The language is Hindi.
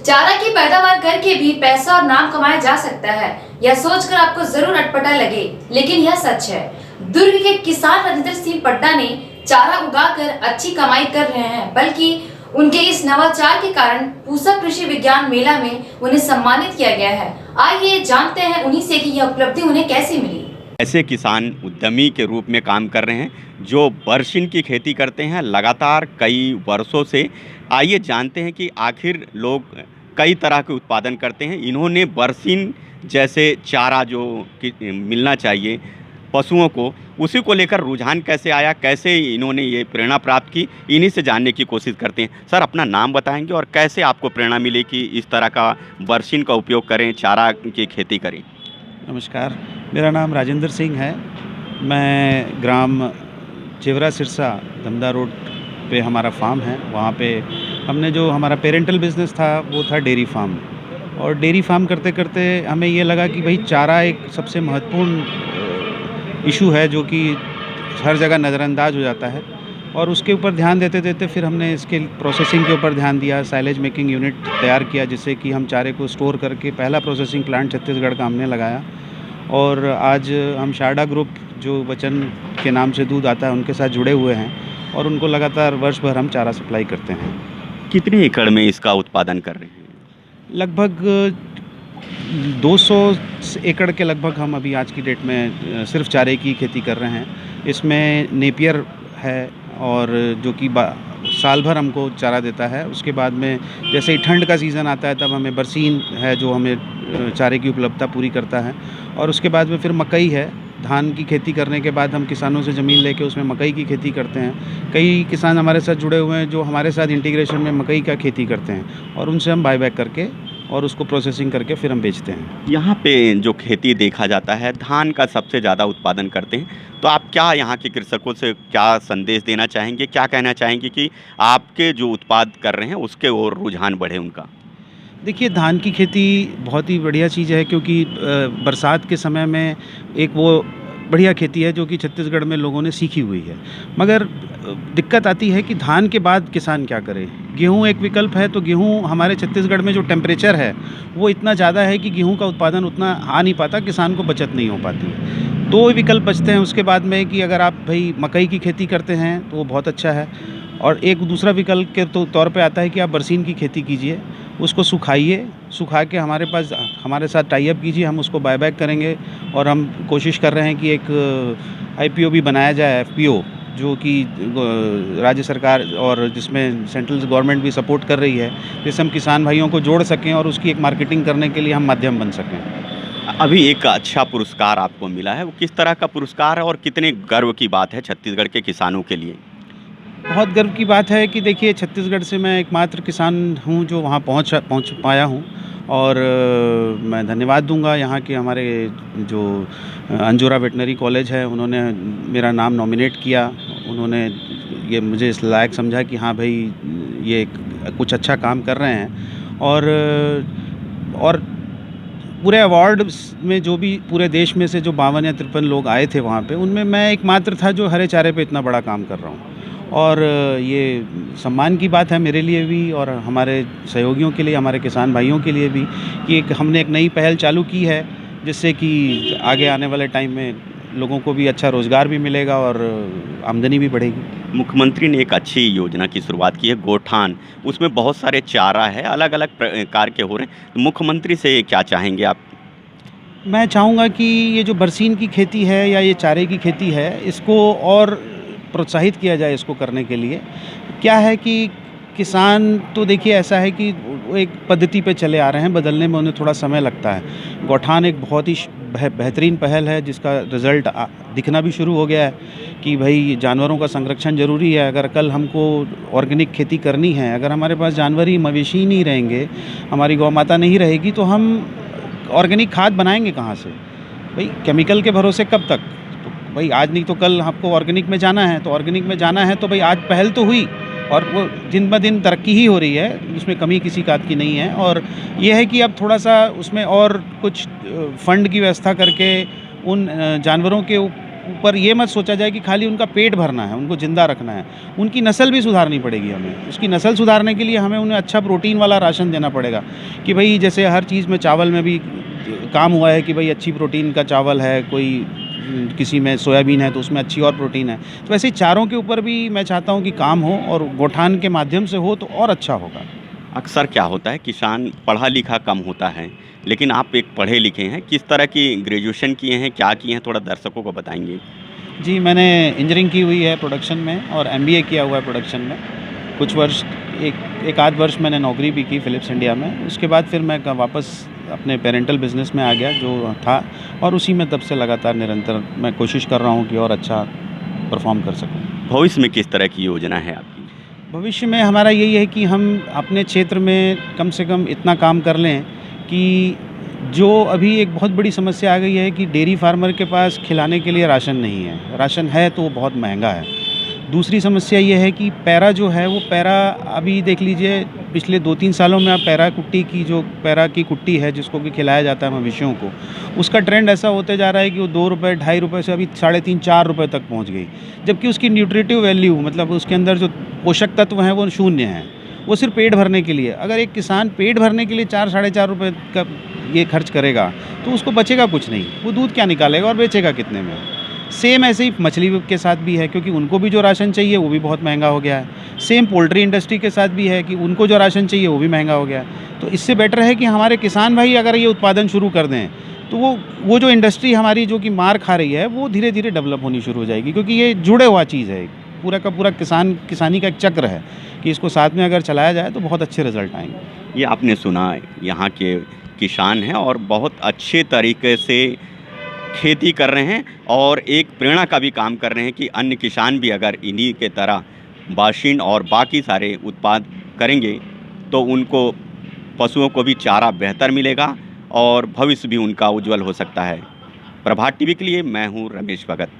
चारा की पैदावार करके भी पैसा और नाम कमाया जा सकता है, यह सोचकर आपको जरूर अटपटा लगे, लेकिन यह सच है। दुर्ग के किसान राजेंद्र सिंह पड्डा ने चारा उगाकर अच्छी कमाई कर रहे हैं, बल्कि उनके इस नवाचार के कारण पूसा कृषि विज्ञान मेला में उन्हें सम्मानित किया गया है। आइए जानते हैं उन्हीं से कि यह उपलब्धि उन्हें कैसे मिली। ऐसे किसान उद्यमी के रूप में काम कर रहे हैं जो बरसीन की खेती करते हैं लगातार कई वर्षों से। आइए जानते हैं कि आखिर लोग कई तरह के उत्पादन करते हैं। इन्होंने बरसीन जैसे चारा जो मिलना चाहिए पशुओं को, उसी को लेकर रुझान कैसे आया, कैसे इन्होंने ये प्रेरणा प्राप्त की, इन्हीं से जानने की कोशिश करते हैं। सर, अपना नाम बताएंगे और कैसे आपको प्रेरणा मिली कि इस तरह का बरसीन का उपयोग करें, चारा की खेती करें। नमस्कार, मेरा नाम राजेंद्र सिंह है। मैं ग्राम चिवरा सिरसा धमदा रोड पे हमारा फार्म है। वहाँ पे हमने जो हमारा पेरेंटल बिज़नेस था वो था डेयरी फार्म, और डेयरी फार्म करते करते हमें ये लगा कि भाई चारा एक सबसे महत्वपूर्ण इशू है जो कि हर जगह नज़रअंदाज हो जाता है, और उसके ऊपर ध्यान देते देते फिर हमने इसके प्रोसेसिंग के ऊपर ध्यान दिया। साइलेज मेकिंग यूनिट तैयार किया जिससे कि हम चारे को स्टोर करके पहला प्रोसेसिंग प्लांट छत्तीसगढ़ का हमने लगाया, और आज हम शारदा ग्रुप जो वचन के नाम से दूध आता है उनके साथ जुड़े हुए हैं, और उनको लगातार वर्ष भर हम चारा सप्लाई करते हैं। कितने एकड़ में इसका उत्पादन कर रहे हैं? लगभग 200 एकड़ के लगभग हम अभी आज की डेट में सिर्फ चारे की खेती कर रहे हैं। इसमें नेपियर है और जो कि साल भर हमको चारा देता है। उसके बाद में जैसे ही ठंड का सीज़न आता है तब हमें बरसीन है जो हमें चारे की उपलब्धता पूरी करता है, और उसके बाद में फिर मकई है। धान की खेती करने के बाद हम किसानों से ज़मीन लेके उसमें मकई की खेती करते हैं। कई किसान हमारे साथ जुड़े हुए हैं जो हमारे साथ इंटीग्रेशन में मकई का खेती करते हैं, और उनसे हम बाईबैक करके और उसको प्रोसेसिंग करके फिर हम बेचते हैं। यहाँ पे जो खेती देखा जाता है धान का सबसे ज़्यादा उत्पादन करते हैं, तो आप क्या यहाँ के कृषकों से क्या संदेश देना चाहेंगे, क्या कहना चाहेंगे कि आपके जो उत्पाद कर रहे हैं उसके ओर रुझान बढ़े उनका? देखिए, धान की खेती बहुत ही बढ़िया चीज़ है, क्योंकि बरसात के समय में एक वो बढ़िया खेती है जो कि छत्तीसगढ़ में लोगों ने सीखी हुई है। मगर दिक्कत आती है कि धान के बाद किसान क्या करे। गेहूँ एक विकल्प है, तो गेहूँ हमारे छत्तीसगढ़ में जो टेम्परेचर है वो इतना ज़्यादा है कि गेहूँ का उत्पादन उतना आ नहीं पाता, किसान को बचत नहीं हो पाती है। दो विकल्प बचते हैं उसके बाद में कि अगर आप भाई मकई की खेती करते हैं तो वो बहुत अच्छा है, और एक दूसरा विकल्प के तौर पे आता है कि आप बरसीन की खेती कीजिए, उसको सुखाइए, सुखा के हमारे साथ टाई अप कीजिए, हम उसको बायबैक करेंगे। और हम कोशिश कर रहे हैं कि एक IPO भी बनाया जाए, FPO, जो कि राज्य सरकार और जिसमें सेंट्रल गवर्नमेंट भी सपोर्ट कर रही है, जिससे हम किसान भाइयों को जोड़ सकें और उसकी एक मार्केटिंग करने के लिए हम माध्यम बन सकें। अभी एक अच्छा पुरस्कार आपको मिला है, वो किस तरह का पुरस्कार है और कितने गर्व की बात है छत्तीसगढ़ के किसानों के लिए? बहुत गर्व की बात है कि देखिए, छत्तीसगढ़ से मैं एकमात्र किसान हूँ जो वहाँ पहुँच पाया हूँ, और मैं धन्यवाद दूंगा यहाँ के हमारे जो अंजोरा वेटनरी कॉलेज है, उन्होंने मेरा नाम नॉमिनेट किया। उन्होंने ये मुझे इस लायक समझा कि हाँ भाई ये कुछ अच्छा काम कर रहे हैं, और पूरे अवार्ड में जो भी पूरे देश में से जो 52 या 53 लोग आए थे वहाँ पे, उनमें मैं एकमात्र था जो हरे चारे पे इतना बड़ा काम कर रहा हूँ। और ये सम्मान की बात है मेरे लिए भी और हमारे सहयोगियों के लिए, हमारे किसान भाइयों के लिए भी, कि हमने एक नई पहल चालू की है जिससे कि आगे आने वाले टाइम में लोगों को भी अच्छा रोज़गार भी मिलेगा और आमदनी भी बढ़ेगी। मुख्यमंत्री ने एक अच्छी योजना की शुरुआत की है, गोठान। उसमें बहुत सारे चारा है, अलग अलग प्रकार के हो रहे हैं। तो मुख्यमंत्री से क्या चाहेंगे आप? मैं चाहूँगा कि ये जो बरसीन की खेती है या ये चारे की खेती है, इसको और प्रोत्साहित किया जाए। इसको करने के लिए क्या है कि किसान तो देखिए ऐसा है कि वो एक पद्धति पे चले आ रहे हैं, बदलने में उन्हें थोड़ा समय लगता है। गौठान एक बहुत ही बेहतरीन पहल है जिसका रिज़ल्ट दिखना भी शुरू हो गया है कि भाई जानवरों का संरक्षण ज़रूरी है। अगर कल हमको ऑर्गेनिक खेती करनी है, अगर हमारे पास जानवर ही मवेशी ही नहीं रहेंगे, हमारी गौ माता नहीं रहेगी, तो हम ऑर्गेनिक खाद बनाएंगे कहाँ से? भाई केमिकल के भरोसे कब तक? तो भाई आज नहीं तो कल आपको ऑर्गेनिक में जाना है, तो ऑर्गेनिक में जाना है तो भाई आज पहल तो हुई और वो दिन ब दिन तरक्की ही हो रही है, उसमें कमी किसी बात की नहीं है। और ये है कि अब थोड़ा सा उसमें और कुछ फंड की व्यवस्था करके उन जानवरों के ऊपर ये मत सोचा जाए कि खाली उनका पेट भरना है, उनको ज़िंदा रखना है। उनकी नस्ल भी सुधारनी पड़ेगी हमें। उसकी नस्ल सुधारने के लिए हमें उन्हें अच्छा प्रोटीन वाला राशन देना पड़ेगा कि भई जैसे हर चीज़ में चावल में भी काम हुआ है कि भई अच्छी प्रोटीन का चावल है, कोई किसी में सोयाबीन है तो उसमें अच्छी और प्रोटीन है। तो वैसे ही चारों के ऊपर भी मैं चाहता हूँ कि काम हो और गौठान के माध्यम से हो तो और अच्छा होगा। अक्सर क्या होता है, किसान पढ़ा लिखा कम होता है, लेकिन आप एक पढ़े लिखे हैं। किस तरह की ग्रेजुएशन किए हैं, क्या किए हैं, थोड़ा दर्शकों को बताएंगे? जी, मैंने इंजीनियरिंग की हुई है प्रोडक्शन में और एमबीए किया हुआ है प्रोडक्शन में। कुछ वर्ष एक आध वर्ष मैंने नौकरी भी की फ़िलिप्स इंडिया में। उसके बाद फिर मैं वापस अपने पेरेंटल बिज़नेस में आ गया जो था, और उसी में तब से लगातार निरंतर मैं कोशिश कर रहा हूँ कि और अच्छा परफ़ॉर्म कर सकूँ। भविष्य में किस तरह की योजना है आपकी? भविष्य में हमारा यही है कि हम अपने क्षेत्र में कम से कम इतना काम कर लें कि जो अभी एक बहुत बड़ी समस्या आ गई है कि डेयरी फार्मर के पास खिलाने के लिए राशन नहीं है। राशन है तो वो बहुत महंगा है। दूसरी समस्या ये है कि पैरा जो है वो पैरा अभी देख लीजिए पिछले 2-3 सालों में आप पैरा की कुट्टी है जिसको कि खिलाया जाता है मवेशियों को, उसका ट्रेंड ऐसा होते जा रहा है कि वो 2 रुपये, ₹2.5 से अभी 3.5-4 रुपये तक पहुँच गई। जबकि उसकी न्यूट्रिटिव वैल्यू मतलब उसके अंदर जो पोषक तत्व हैं वो शून्य हैं। वो सिर्फ़ पेट भरने के लिए। अगर एक किसान पेट भरने के लिए 4 साढ़े 4 रुपये का ये खर्च करेगा तो उसको बचेगा कुछ नहीं। वो दूध क्या निकालेगा और बेचेगा कितने में? सेम ऐसे ही मछली के साथ भी है क्योंकि उनको भी जो राशन चाहिए वो भी बहुत महंगा हो गया है। सेम पोल्ट्री इंडस्ट्री के साथ भी है कि उनको जो राशन चाहिए वो भी महंगा हो गया है। तो इससे बेटर है कि हमारे किसान भाई अगर ये उत्पादन शुरू कर दें तो वो जो इंडस्ट्री हमारी जो कि मार खा रही है वो धीरे-धीरे डेवलप होनी शुरू हो जाएगी, क्योंकि ये जुड़े हुआ चीज़ है। पूरा का पूरा किसानी का एक चक्र है कि इसको साथ में अगर चलाया जाए तो बहुत अच्छे रिज़ल्ट आएँगे। ये आपने सुना, यहाँ के किसान हैं और बहुत अच्छे तरीके से खेती कर रहे हैं और एक प्रेरणा का भी काम कर रहे हैं कि अन्य किसान भी अगर इन्हीं के तरह बाशिंद और बाकी सारे उत्पाद करेंगे तो उनको पशुओं को भी चारा बेहतर मिलेगा और भविष्य भी उनका उज्जवल हो सकता है। प्रभात टीवी के लिए मैं हूँ रमेश भगत।